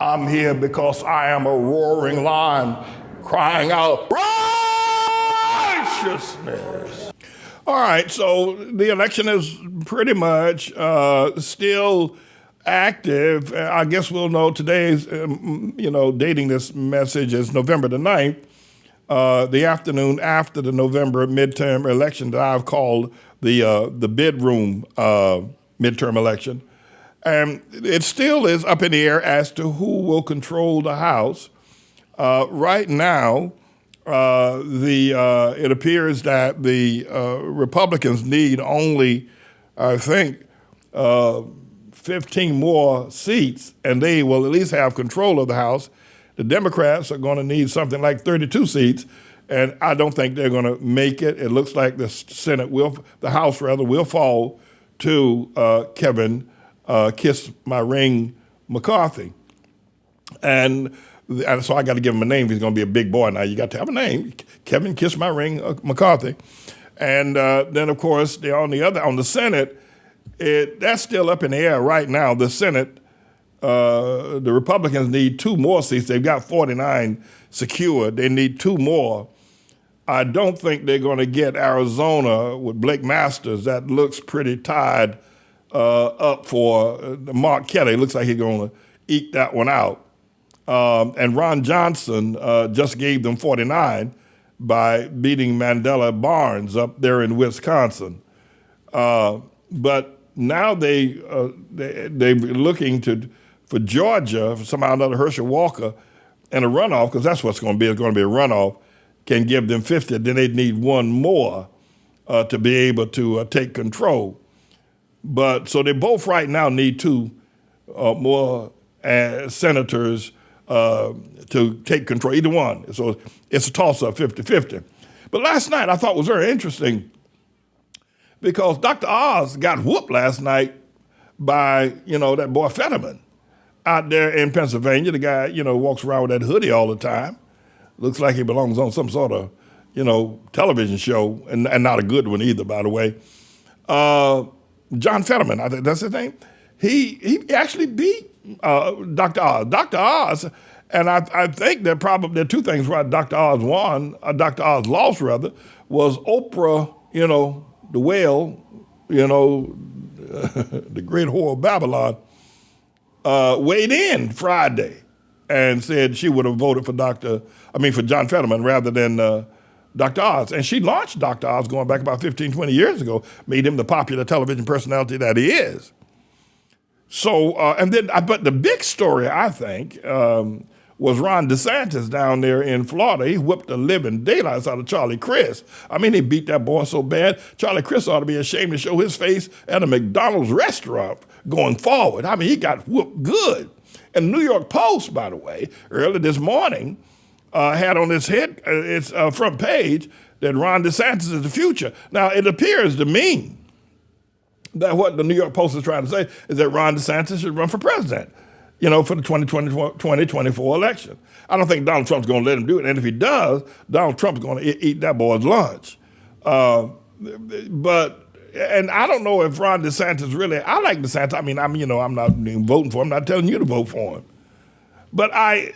I'm here because I am a roaring lion crying out righteousness. All right, so the election is pretty much still active. I guess we'll know today's, dating this message is November the 9th, the afternoon after the November midterm election that I've called the bedroom midterm election. And it still is up in the air as to who will control the House. Right now, it appears that the Republicans need only, I think, 15 more seats, and they will at least have control of the House. The Democrats are going to need something like 32 seats, and I don't think they're going to make it. It looks like the House will fall to Kevin Kiss My Ring McCarthy. And so I got to give him a name. He's going to be a big boy now. You got to have a name, Kevin Kiss My Ring McCarthy. And then, of course, on the Senate, that's still up in the air right now. The Senate, the Republicans need 2 more seats. They've got 49 secured. They need 2 more. I don't think they're going to get Arizona with Blake Masters. That looks pretty tied up for Mark Kelly. Looks like he's going to eke that one out. And Ron Johnson just gave them 49 by beating Mandela Barnes up there in Wisconsin. But now they're looking for Georgia, for somehow another Herschel Walker, and a runoff, because that's what's going to be. It's going to be a runoff, can give them 50. Then they'd need 1 more to be able to take control. But so they both right now need 2 more senators to take control, either one. So it's a toss-up, 50-50. But last night I thought was very interesting because Dr. Oz got whooped last night by, that boy Fetterman out there in Pennsylvania. The guy, walks around with that hoodie all the time. Looks like he belongs on some sort of, television show, and not a good one either, by the way. John Fetterman, I think that's his name. He actually beat Dr. Oz. Dr. Oz, and I think there are 2 things why Dr. Oz won, Dr. Oz lost rather, was Oprah, the whale, the great whore of Babylon, weighed in Friday and said she would have voted for John Fetterman rather than Dr. Oz. And she launched Dr. Oz going back about 15, 20 years ago, made him the popular television personality that he is. So, but the big story, I think, was Ron DeSantis down there in Florida. He whipped the living daylights out of Charlie Crist. He beat that boy so bad, Charlie Crist ought to be ashamed to show his face at a McDonald's restaurant going forward. He got whooped good. And the New York Post, by the way, early this morning, had on its front page that Ron DeSantis is the future. Now, it appears to me that what the New York Post is trying to say is that Ron DeSantis should run for president, for the 2024 election. I don't think Donald Trump's going to let him do it. And if he does, Donald Trump's going to eat that boy's lunch. And I don't know if Ron DeSantis really, I like DeSantis. I'm not even voting for him. I'm not telling you to vote for him. But I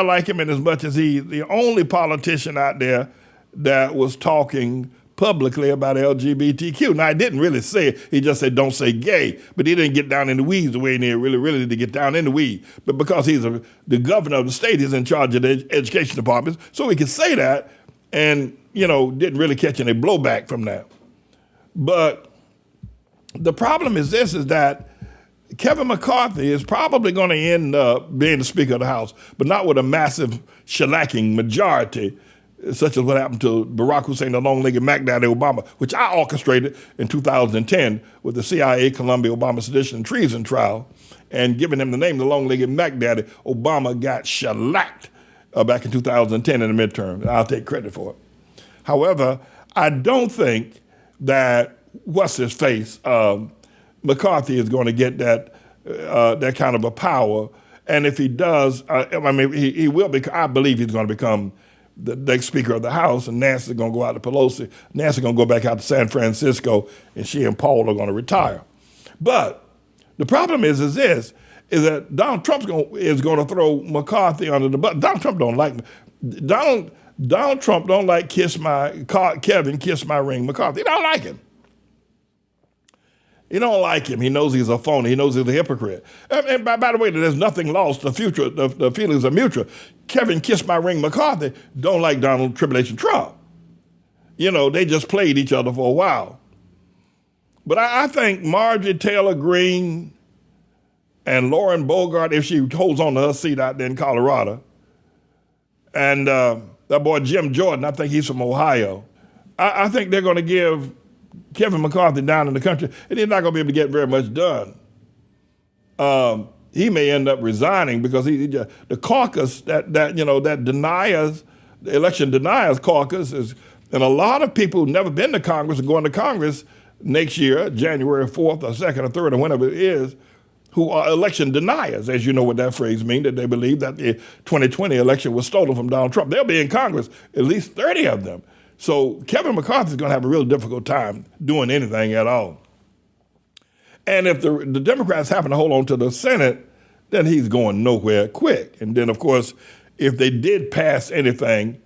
like him in as much as he's the only politician out there that was talking publicly about LGBTQ. Now, I didn't really say it. He just said, don't say gay. But he didn't get down in the weeds the way he really did get down in the weeds. But because he's the governor of the state, he's in charge of the education departments, so he could say that and, didn't really catch any blowback from that. But the problem is that Kevin McCarthy is probably going to end up being the Speaker of the House, but not with a massive shellacking majority, such as what happened to Barack Hussein, the long-legged Mac Daddy Obama, which I orchestrated in 2010 with the CIA Columbia Obama sedition and treason trial, and giving him the name, the long-legged Mac Daddy. Obama got shellacked back in 2010 in the midterm. I'll take credit for it. However, I don't think that what's-his-face, McCarthy is going to get that kind of a power. And if he does, he will be. I believe he's going to become the next Speaker of the House, and Nancy's going to go out to Pelosi. Nancy's going to go back out to San Francisco, and she and Paul are going to retire. But The problem is this, is that Donald Trump is going to throw McCarthy under the bus. Donald Trump don't like Donald Trump don't like Kevin kiss my ring McCarthy. He don't like him. He don't like him. He knows he's a phony. He knows he's a hypocrite. And by the way, there's nothing lost. The feelings are mutual. Kevin kiss my ring McCarthy don't like Donald Tribulation Trump. They just played each other for a while. But I think Marjorie Taylor Greene and Lauren Bogart, if she holds on to her seat out there in Colorado, and that boy Jim Jordan, I think he's from Ohio, I think they're going to give Kevin McCarthy down in the country, and he's not going to be able to get very much done. He may end up resigning because the caucus that deniers, the election deniers caucus is, and a lot of people who've never been to Congress are going to Congress next year, January 4th or 2nd or 3rd or whenever it is, who are election deniers, as you know what that phrase means, that they believe that the 2020 election was stolen from Donald Trump. They'll be in Congress, at least 30 of them. So Kevin McCarthy is going to have a real difficult time doing anything at all. And if the Democrats happen to hold on to the Senate, then he's going nowhere quick. And then, of course, if they did pass anything,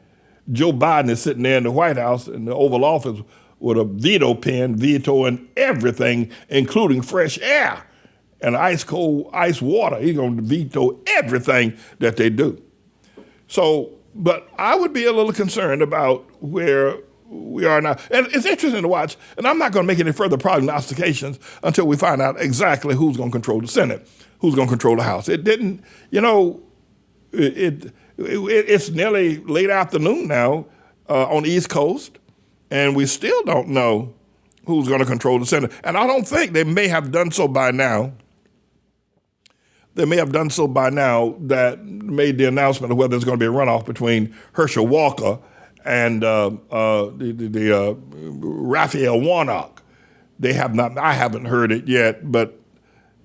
Joe Biden is sitting there in the White House in the Oval Office with a veto pen, vetoing everything, including fresh air and ice water. He's going to veto everything that they do. So, but I would be a little concerned about where we are now. And it's interesting to watch, and I'm not going to make any further prognostications until we find out exactly who's going to control the Senate, who's going to control the House. It didn't, it's nearly late afternoon now on the East Coast, and we still don't know who's going to control the Senate. And I don't think they may have done so by now. They may have done so by now that made the announcement of whether there's going to be a runoff between Herschel Walker and Raphael Warnock. They have not. I haven't heard it yet, but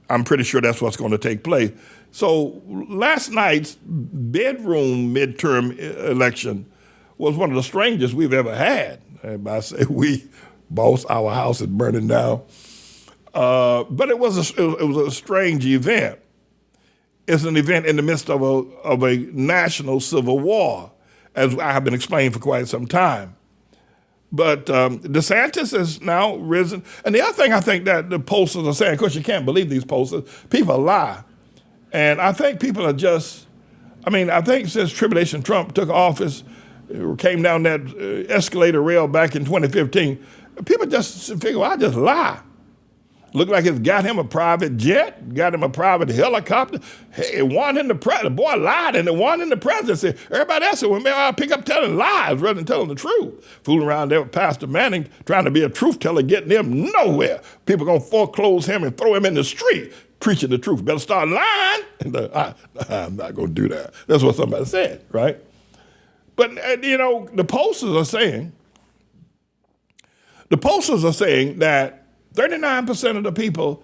I'm pretty sure that's what's going to take place. So last night's bedroom midterm election was one of the strangest we've ever had. And I say we, boss, our house is burning down. But it was a strange event. It's an event in the midst of a national civil war, as I have been explaining for quite some time. But DeSantis has now risen. And the other thing I think that the pollsters are saying, of course you can't believe these pollsters, people lie. And I think people are just, I think since Tribulation Trump took office, came down that escalator rail back in 2015, people just figure, well, I just lie. Looked like it's got him a private jet, got him a private helicopter. Hey, it won him the boy lied and it won him the presidency. Everybody else said, well, man, I'll pick up telling lies rather than telling the truth. Fooling around there with Pastor Manning, trying to be a truth teller, getting him nowhere. People going to foreclose him and throw him in the street, preaching the truth. Better start lying. I'm not going to do that. That's what somebody said, right? But, the pollsters are saying that 39% of the people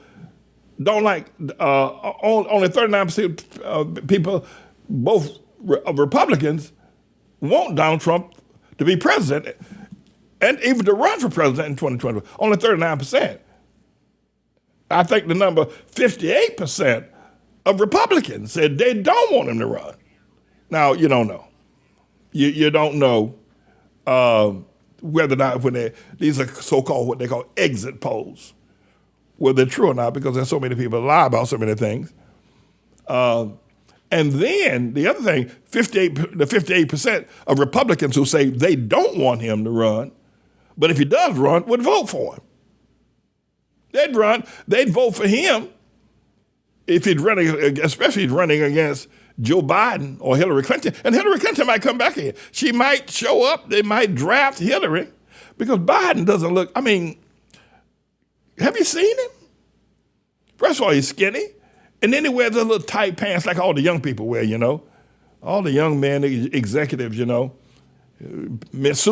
don't like, only 39% of people, both Republicans, want Donald Trump to be president and even to run for president in 2020. Only 39%. I think the number 58% of Republicans said they don't want him to run. Now, you don't know. You don't know whether or not these are so-called what they call exit polls, whether they're true or not, because there's so many people lie about so many things. And then the other thing, the 58% of Republicans who say they don't want him to run, but if he does run, would vote for him. They'd vote for him if he's running, especially if he's running against Joe Biden or Hillary Clinton. And Hillary Clinton might come back here. She might show up. They might draft Hillary because Biden doesn't look, have you seen him? First of all, he's skinny. And then he wears those little tight pants like all the young people wear, All the young men, executives, suit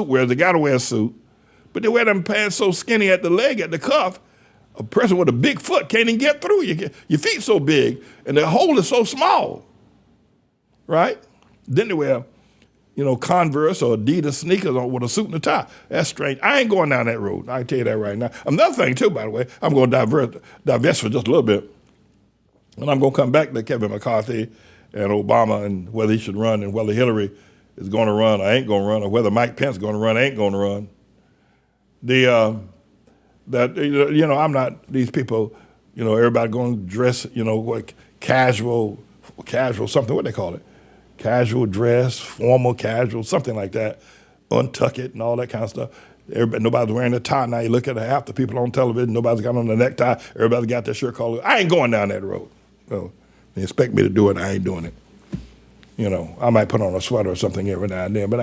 wearers, they got to wear a suit. But they wear them pants so skinny at the leg, at the cuff, a person with a big foot can't even get through. Your feet so big and the hole is so small. Right? Then they wear, Converse or Adidas sneakers with a suit and a tie. That's strange. I ain't going down that road. I can tell you that right now. Another thing, too, by the way, I'm going to divest for just a little bit. And I'm going to come back to Kevin McCarthy and Obama and whether he should run and whether Hillary is going to run or ain't going to run or whether Mike Pence is going to run or ain't going to run. I'm not these people, everybody going to dress, what casual, something, what they call it, casual dress, formal casual, something like that, untuck it and all that kind of stuff. Nobody's wearing a tie now. You look at half the people on television, nobody's got on a necktie, everybody's got their shirt collar. I ain't going down that road. So they expect me to do it, I ain't doing it. I might put on a sweater or something every now and then, but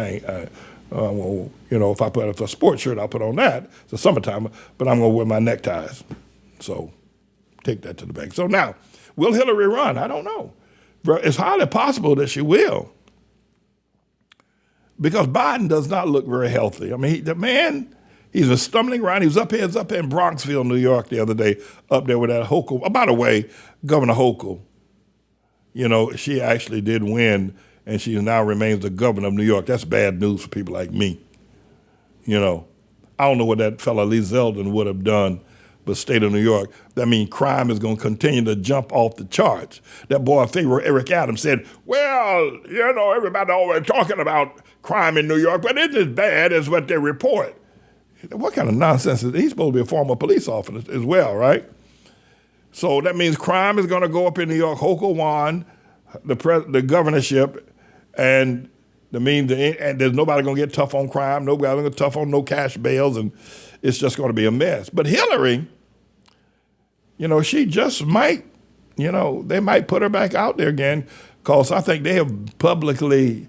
if I put a sports shirt, I'll put on that. It's the summertime, but I'm going to wear my neckties. So take that to the bank. So now, will Hillary run? I don't know. It's highly possible that she will, because Biden does not look very healthy. I mean, the man, he's a stumbling around. He was up here in Bronxville, New York the other day, up there with that Hochul. Oh, by the way, Governor Hochul, she actually did win, and she now remains the governor of New York. That's bad news for people like me. I don't know what that fella Lee Zeldin would have done, but state of New York, that means crime is going to continue to jump off the charts. That boy, Eric Adams, said, well, everybody always talking about crime in New York, but it isn't as bad as what they report. What kind of nonsense is that? He's supposed to be a former police officer as well, right? So that means crime is going to go up in New York. Hochul won the governorship, and there's nobody going to get tough on crime. Nobody going to get tough on no cash bails, and it's just going to be a mess. But Hillary, she just might, they might put her back out there again, because I think they have politically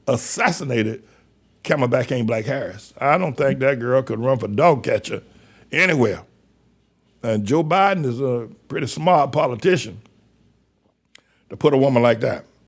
assassinated Camelback Ain't Black Harris. I don't think that girl could run for dog catcher anywhere. And Joe Biden is a pretty smart politician to put a woman like that.